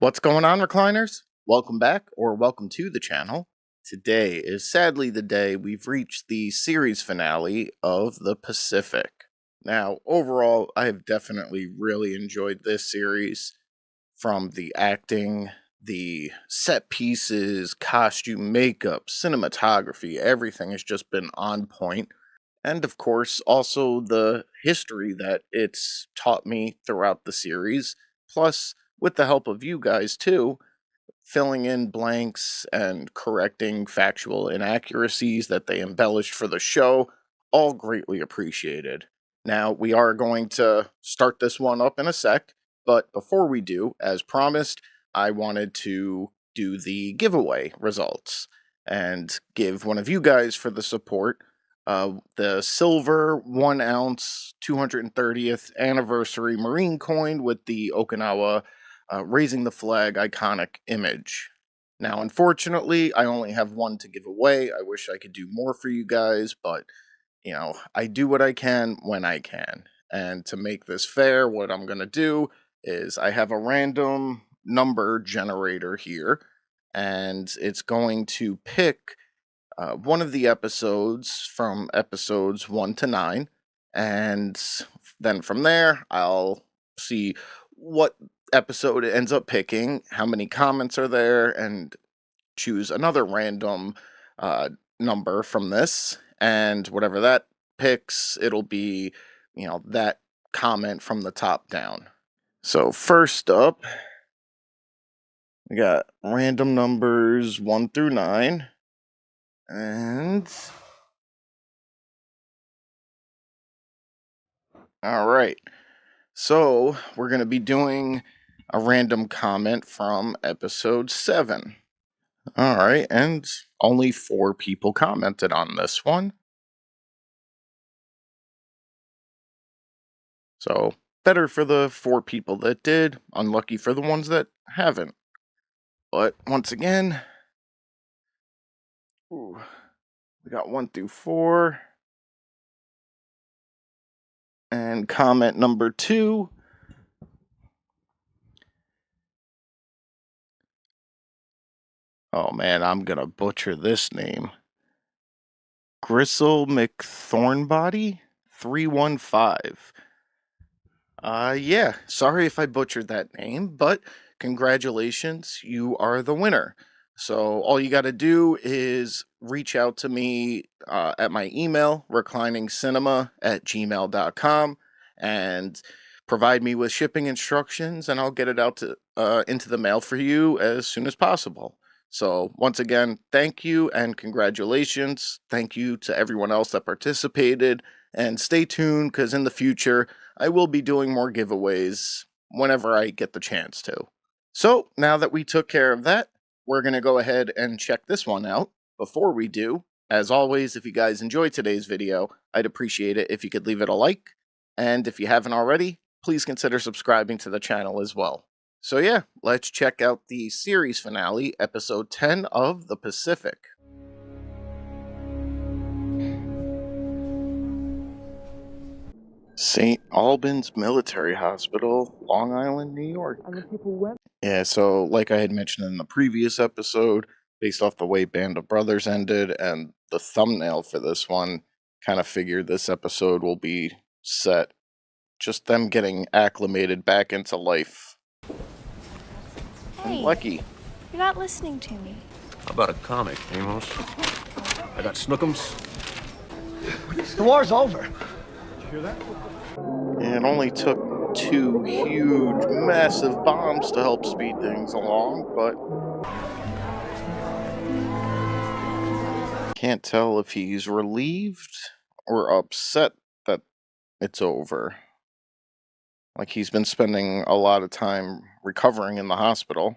What's going on, recliners? Welcome back, or welcome to the channel. Today is sadly the day we've reached the series finale of The Pacific. Now, overall, I have definitely really enjoyed this series. From the acting, the set pieces, costume, makeup, cinematography, everything has just been on point. And of course, also the history that it's taught me throughout the series. Plus, with the help of you guys too, filling in blanks and correcting factual inaccuracies that they embellished for the show, all greatly appreciated. Now, we are going to start this one up in a sec, but before we do, as promised, I wanted to do the giveaway results and give one of you guys for the support the silver 1 ounce 230th anniversary Marine coin with the Okinawa raising the flag iconic image. Now, unfortunately, I only have one to give away. I wish I could do more for you guys, but, I do what I can when I can. And to make this fair, what I'm going to do is I have a random number generator here, and it's going to pick one of the episodes from episodes 1 to 9, and then from there, I'll see what episode it ends up picking, how many comments are there, and choose another random number from this, and whatever that picks, it'll be, that comment from the top down. So first up, we got random numbers 1 through 9, and all right. So we're going to be doing a random comment from episode 7. All right, and only 4 people commented on this one. So better for the 4 people that did, unlucky for the ones that haven't. But once again, we got 1 through 4. And comment number 2. Oh man, I'm gonna butcher this name. Gristle McThornbody 315. Yeah, sorry if I butchered that name, but congratulations, you are the winner. So all you got to do is reach out to me at my email, recliningsinema@gmail.com, and provide me with shipping instructions, and I'll get it out to into the mail for you as soon as possible. So once again, thank you and congratulations. Thank you to everyone else that participated, and stay tuned because in the future, I will be doing more giveaways whenever I get the chance to. So, now that we took care of that, we're going to go ahead and check this one out. Before we do, as always, if you guys enjoyed today's video, I'd appreciate it if you could leave it a like. And if you haven't already, please consider subscribing to the channel as well. So yeah, let's check out the series finale, episode 10 of The Pacific. St. Albans Military Hospital, Long Island, New York. Yeah, so like I had mentioned in the previous episode, based off the way Band of Brothers ended and the thumbnail for this one, kind of figured this episode will be set. Just them getting acclimated back into life. Hey, And Lucky. You're not listening to me. How about a comic, Amos? I got Snookums. The war's over. It only took 2 huge, massive bombs to help speed things along, but can't tell if he's relieved or upset that it's over. Like he's been spending a lot of time recovering in the hospital.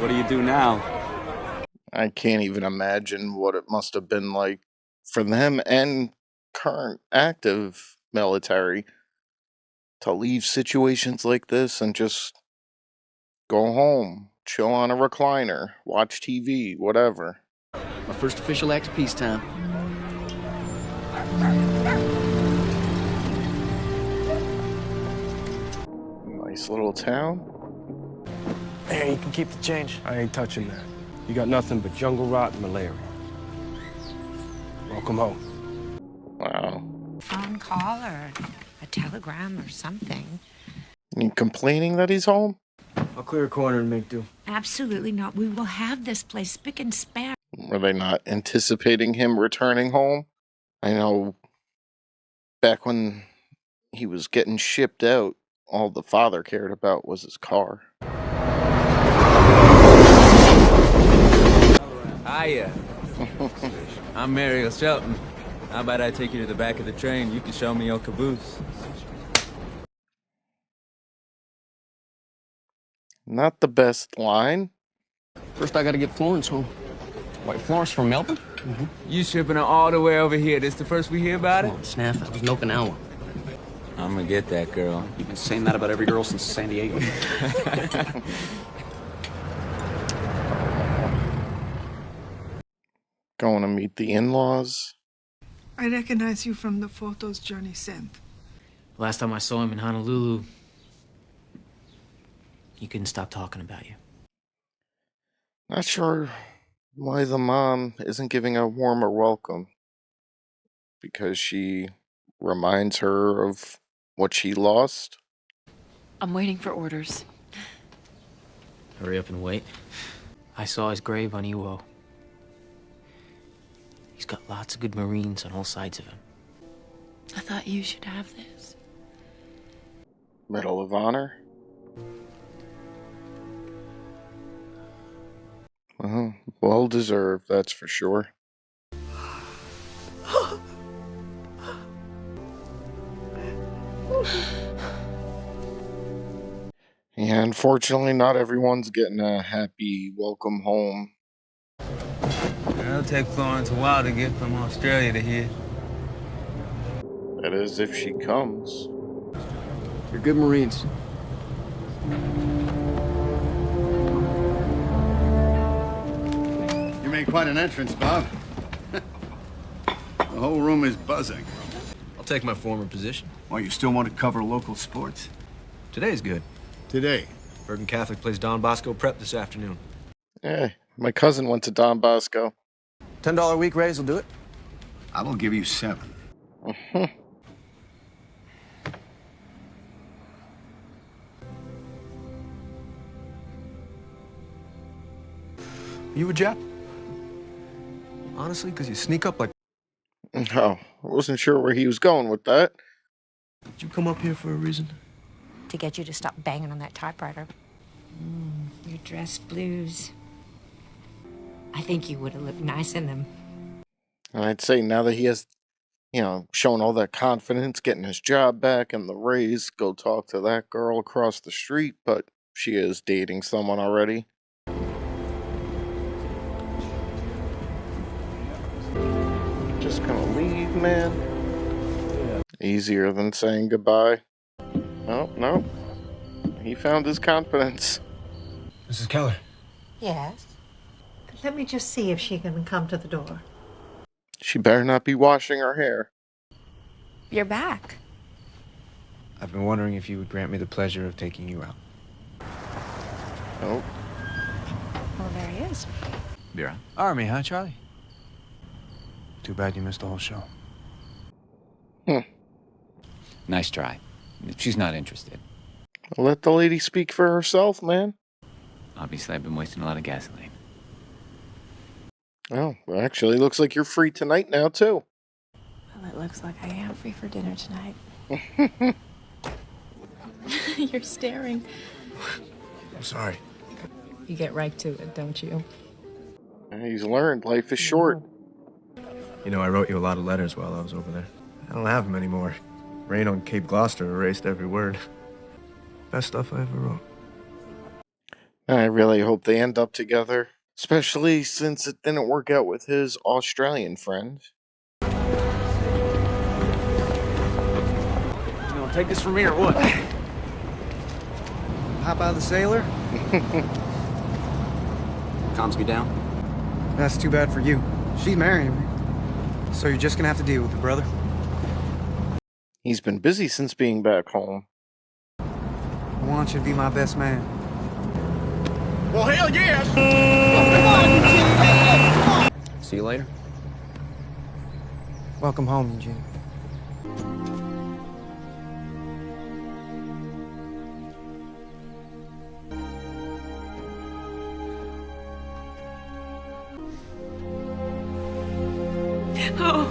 What do you do now? I can't even imagine what it must have been like for them and current active military to leave situations like this and just go home, chill on a recliner, watch TV, whatever. My first official act of peacetime. Nice little town. There, you can keep the change. I ain't touching that. You got nothing but jungle rot and malaria. Welcome home. Wow. Phone call or a telegram or something. You complaining that he's home? I'll clear a corner and make do. Absolutely not. We will have this place spick and span. Were they not anticipating him returning home? I know back when he was getting shipped out, all the father cared about was his car. Hiya. I'm Mariel Shelton. How about I take you to the back of the train? You can show me your caboose. Not the best line. First, I gotta get Florence home. Wait, Florence from Melbourne? You shipping her all the way over here. This the first we hear about it? Come on, Snaff, I was milking an hour. I'm gonna get that girl. You've been saying that about every girl since San Diego. Going to meet the in-laws. I recognize you from the photos Journey sent. Last time I saw him in Honolulu, he couldn't stop talking about you. Not sure why the mom isn't giving a warmer welcome. Because she reminds her of what she lost. I'm waiting for orders. Hurry up and wait. I saw his grave on Iwo. He's got lots of good Marines on all sides of him. I thought you should have this. Medal of Honor. Well deserved, that's for sure. Yeah, unfortunately, not everyone's getting a happy welcome home. It'll take Florence a while to get from Australia to here. That is, if she comes. You're good Marines. You made quite an entrance, Bob. The whole room is buzzing. I'll take my former position. Why, you still want to cover local sports? Today's good. Today. Bergen Catholic plays Don Bosco Prep this afternoon. Yeah, my cousin went to Don Bosco. $10 a week raise will do it. I will give you 7. You a Jap? Honestly, because you sneak up like... Oh, I wasn't sure where he was going with that. Did you come up here for a reason? To get you to stop banging on that typewriter. Your dress blues. I think you would have looked nice in them. And I'd say now that he has, shown all that confidence, getting his job back and the raise, go talk to that girl across the street, but she is dating someone already. Just gonna leave, man. Easier than saying goodbye. Oh, no. He found his confidence. Mrs. Keller. Yes. Let me just see if she can come to the door. She better not be washing her hair. You're back. I've been wondering if you would grant me the pleasure of taking you out. Oh. Well, there he is. Vera. Army, huh, Charlie? Too bad you missed the whole show. Nice try. She's not interested. Let the lady speak for herself, man. Obviously, I've been wasting a lot of gasoline. Oh, well, actually, looks like you're free tonight now, too. Well, it looks like I am free for dinner tonight. You're staring. I'm sorry. You get right to it, don't you? He's learned life is short. You know, I wrote you a lot of letters while I was over there. I don't have them anymore. Rain on Cape Gloucester erased every word. Best stuff I ever wrote. I really hope they end up together, especially since it didn't work out with his Australian friend. You gonna take this from me or what? Hop out of the sailor? Calms me down. That's too bad for you. She's marrying me. So you're just gonna have to deal with it, brother. He's been busy since being back home. I want want you to be my best man. Well, hell yes! See you later. Welcome home, Eugene. Oh.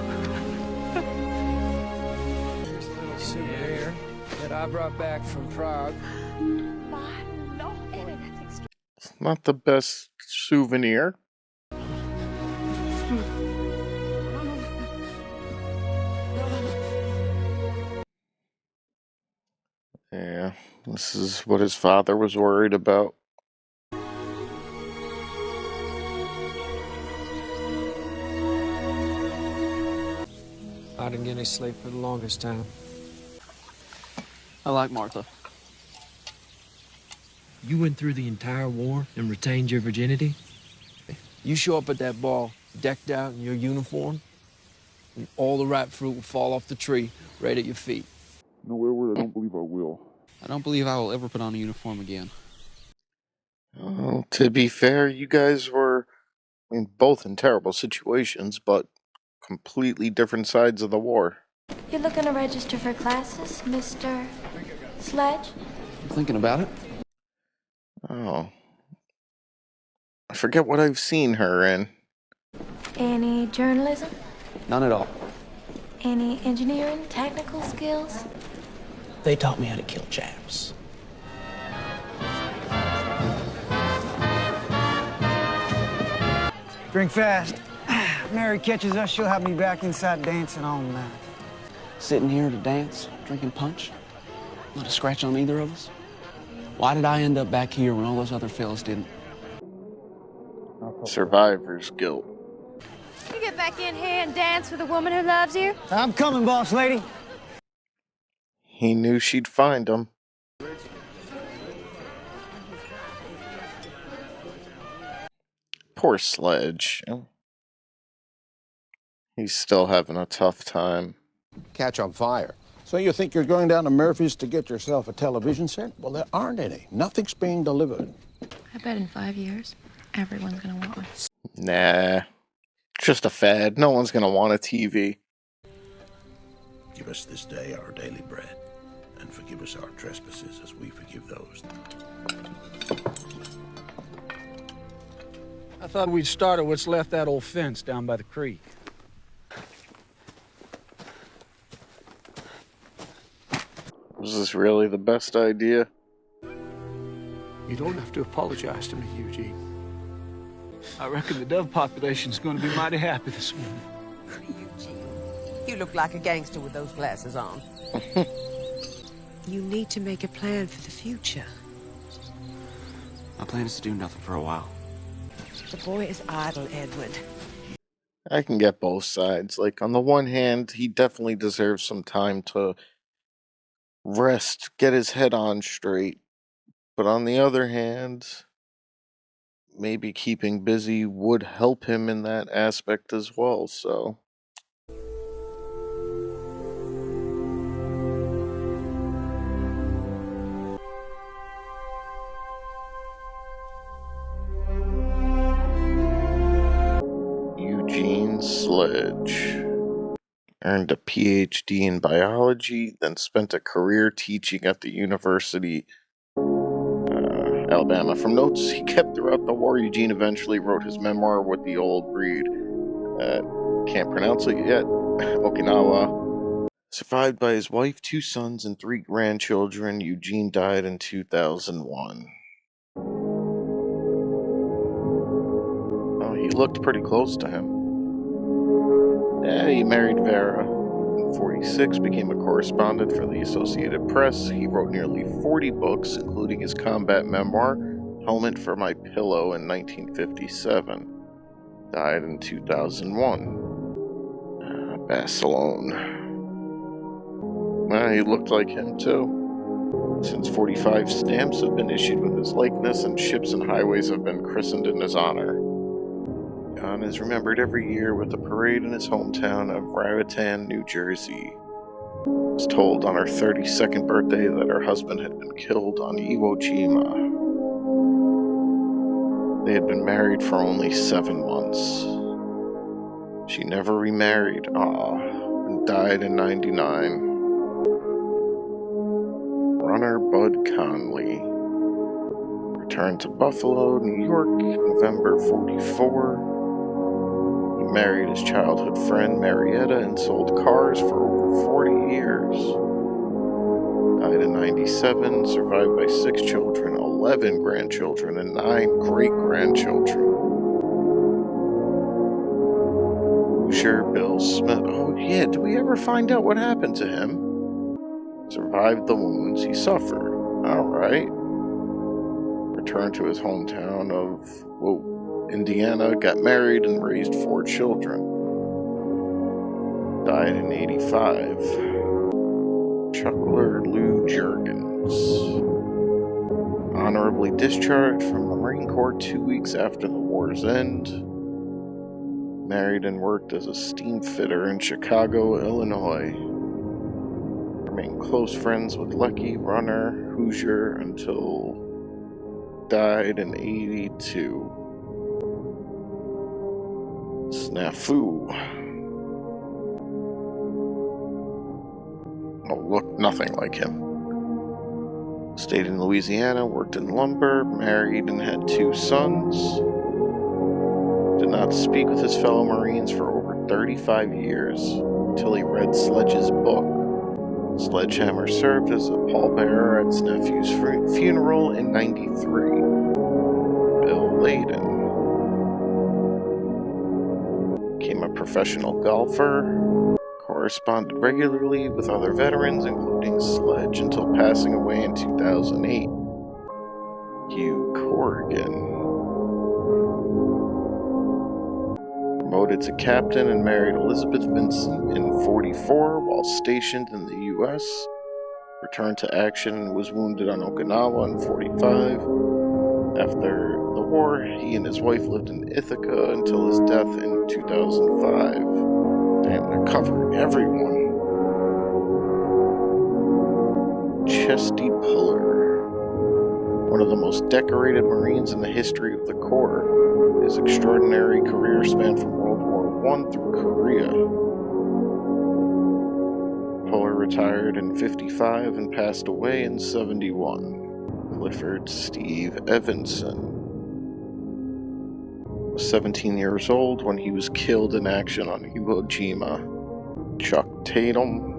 Here's a little souvenir that I brought back from Prague. It's not the best souvenir. Yeah, this is what his father was worried about. I didn't get any sleep for the longest time. I like Martha. You went through the entire war and retained your virginity? You show up at that ball, decked out in your uniform, and all the ripe fruit will fall off the tree right at your feet. No, Edward, I don't believe I will. I don't believe I will ever put on a uniform again. Well, to be fair, you guys were both in terrible situations, but completely different sides of the war. You looking to register for classes, Mr. Sledge? I'm thinking about it. Oh. I forget what I've seen her in. Any journalism? None at all. Any engineering, technical skills? They taught me how to kill chaps. Drink fast. Mary catches us, she'll have me back inside dancing all night. Sitting here to dance, drinking punch. Not a scratch on either of us. Why did I end up back here when all those other fellas didn't? Survivor's guilt. You get back in here and dance with a woman who loves you? I'm coming, boss lady. He knew she'd find him. Poor Sledge. He's still having a tough time. Catch on fire. So you think you're going down to Murphy's to get yourself a television set? Well, there aren't any. Nothing's being delivered. I bet in 5 years, everyone's gonna want one. Nah. Just a fad. No one's gonna want a TV. Give us this day our daily bread, and forgive us our trespasses as we forgive those. I thought we'd start at what's left that old fence down by the creek. Was this really the best idea? You don't have to apologize to me, Eugene. I reckon the dove population's going to be mighty happy this morning. Eugene, you look like a gangster with those glasses on. You need to make a plan for the future. My plan is to do nothing for a while. The boy is idle, Edward. I can get both sides. Like, on the one hand, he definitely deserves some time to rest, get his head on straight. But on the other hand, maybe keeping busy would help him in that aspect as well, so. Eugene Sledge earned a PhD in biology, then spent a career teaching at the University Alabama. From notes he kept throughout the war, Eugene eventually wrote his memoir with the old breed. Can't pronounce it yet. Okinawa. Survived by his wife, 2 sons, and 3 grandchildren. Eugene died in 2001. Oh, he looked pretty close to him. Yeah, he married Vera. In 46, became a correspondent for the Associated Press. He wrote nearly 40 books, including his combat memoir, Helmet for My Pillow, in 1957. Died in 2001. Barcelona. Well, he looked like him, too. Since 45 stamps have been issued with his likeness, and ships and highways have been christened in his honor. John is remembered every year with a parade in his hometown of Raritan, New Jersey. was told on her 32nd birthday that her husband had been killed on Iwo Jima. They had been married for only 7 months. She never remarried, and died in 99. Runner Bud Conley returned to Buffalo, New York, November 44. He married his childhood friend Marietta and sold cars for over 40 years. Died in 97, survived by 6 children, 11 grandchildren, and 9 great-grandchildren. Hoosier Bill Smith. Oh yeah, did we ever find out what happened to him? Survived the wounds he suffered. Alright. Returned to his hometown of Indiana, got married and raised 4 children. Died in 85. Chuckler Lou Juergens. Honorably discharged from the Marine Corps 2 weeks after the war's end. Married and worked as a steam fitter in Chicago, Illinois. Remained close friends with Lucky, Runner, Hoosier until died in 82. Snafu. Oh, looked nothing like him. Stayed in Louisiana, worked in lumber, married and had 2 sons. Did not speak with his fellow Marines for over 35 years until he read Sledge's book. Sledgehammer served as a pallbearer at his nephew's funeral in 93. Bill Layden became a professional golfer, corresponded regularly with other veterans, including Sledge, until passing away in 2008. Hugh Corrigan. Promoted to captain and married Elizabeth Vincent in 44 while stationed in the U.S. Returned to action and was wounded on Okinawa in 45. After the war, he and his wife lived in Ithaca until his death in 2005. Damn, they're covering everyone. Chesty Puller. One of the most decorated Marines in the history of the Corps. His extraordinary career spanned from World War I through Korea. Puller retired in 55 and passed away in 71. Clifford Steve Evanson was 17 years old when he was killed in action on Iwo Jima. Chuck Tatum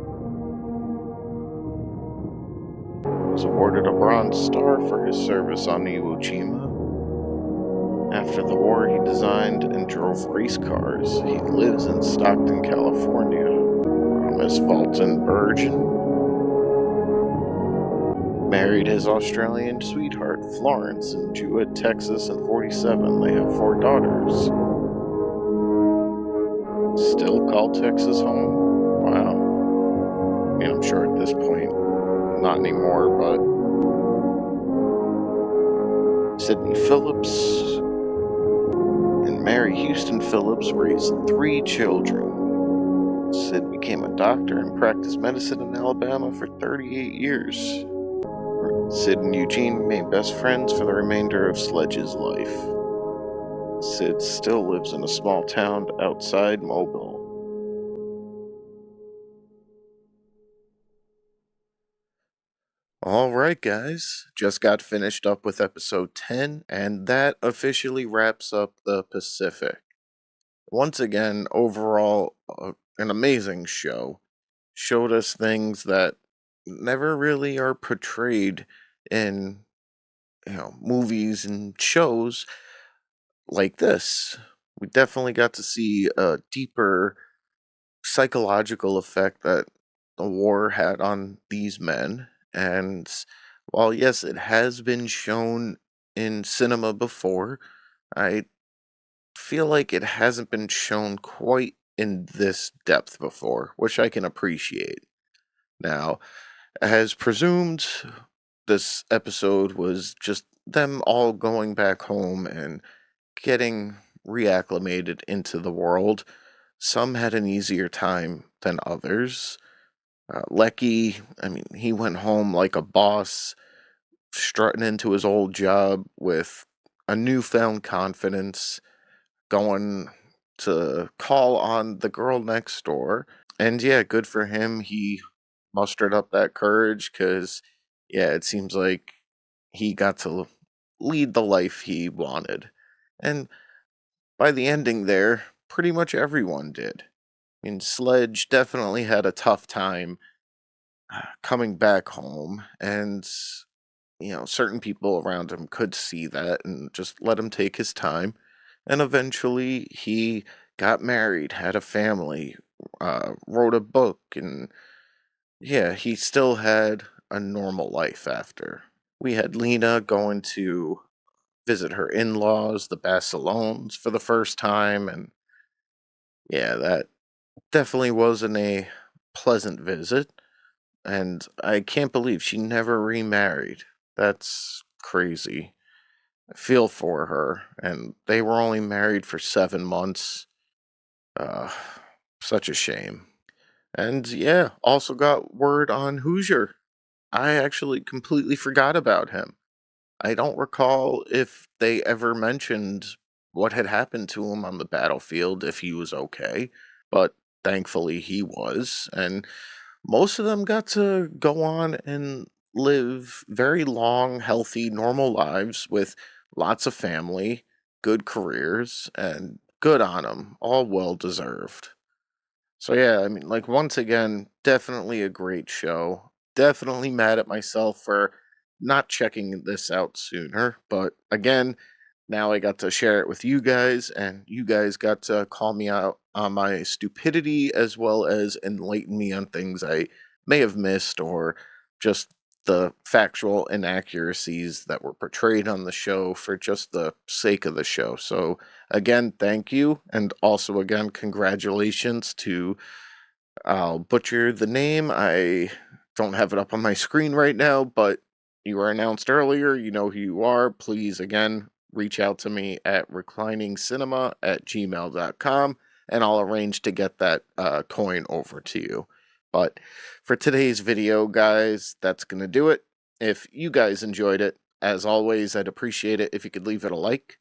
was awarded a Bronze Star for his service on Iwo Jima. After the war, he designed and drove race cars. He lives in Stockton, California. Thomas Fulton Burgeon married his Australian sweetheart, Florence, in Jewett, Texas in 47. They have 4 daughters. Still call Texas home? Wow. I mean, I'm sure at this point, not anymore, but Sidney Phillips and Mary Houston Phillips raised 3 children. Sid became a doctor and practiced medicine in Alabama for 38 years. Sid and Eugene remained best friends for the remainder of Sledge's life. Sid still lives in a small town outside Mobile. Alright guys, just got finished up with episode 10, and that officially wraps up the Pacific. Once again, overall, an amazing show. Showed us things that never really are portrayed in, movies and shows like this. We definitely got to see a deeper psychological effect that the war had on these men. And while, yes, it has been shown in cinema before, I feel like it hasn't been shown quite in this depth before, which I can appreciate. Now, as presumed, this episode was just them all going back home and getting reacclimated into the world. Some had an easier time than others. Lecky, I mean, he went home like a boss, strutting into his old job with a newfound confidence, going to call on the girl next door. And yeah, good for him. He mustered up that courage because, yeah, it seems like he got to lead the life he wanted. And by the ending there, pretty much everyone did. I mean, Sledge definitely had a tough time coming back home, and certain people around him could see that and just let him take his time. And eventually, he got married, had a family, wrote a book, and yeah, he still had a normal life after. We had Lena going to visit her in-laws, the Bassalones, for the first time, and yeah, that definitely wasn't a pleasant visit. And I can't believe she never remarried. That's crazy. I feel for her. And they were only married for 7 months. Uh, Such a shame. And yeah, also got word on Hoosier. I actually completely forgot about him. I don't recall if they ever mentioned what had happened to him on the battlefield, if he was okay, but thankfully he was. And most of them got to go on and live very long, healthy, normal lives with lots of family, good careers, and good on them. All well deserved. So, yeah, I mean, like, once again, definitely a great show. Definitely mad at myself for not checking this out sooner. But again, now I got to share it with you guys, and you guys got to call me out on my stupidity as well as enlighten me on things I may have missed or just the factual inaccuracies that were portrayed on the show for just the sake of the show. So, again, thank you. And also, again, congratulations to, I'll butcher the name. I don't have it up on my screen right now, but you were announced earlier. You know who you are. Please, again, reach out to me at recliningsinema@gmail.com, and I'll arrange to get that coin over to you. But for today's video, guys, that's going to do it. If you guys enjoyed it, as always, I'd appreciate it if you could leave it a like.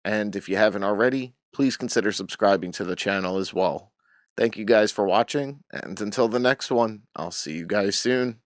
And if you haven't already, please consider subscribing to the channel as well. Thank you guys for watching, and until the next one, I'll see you guys soon.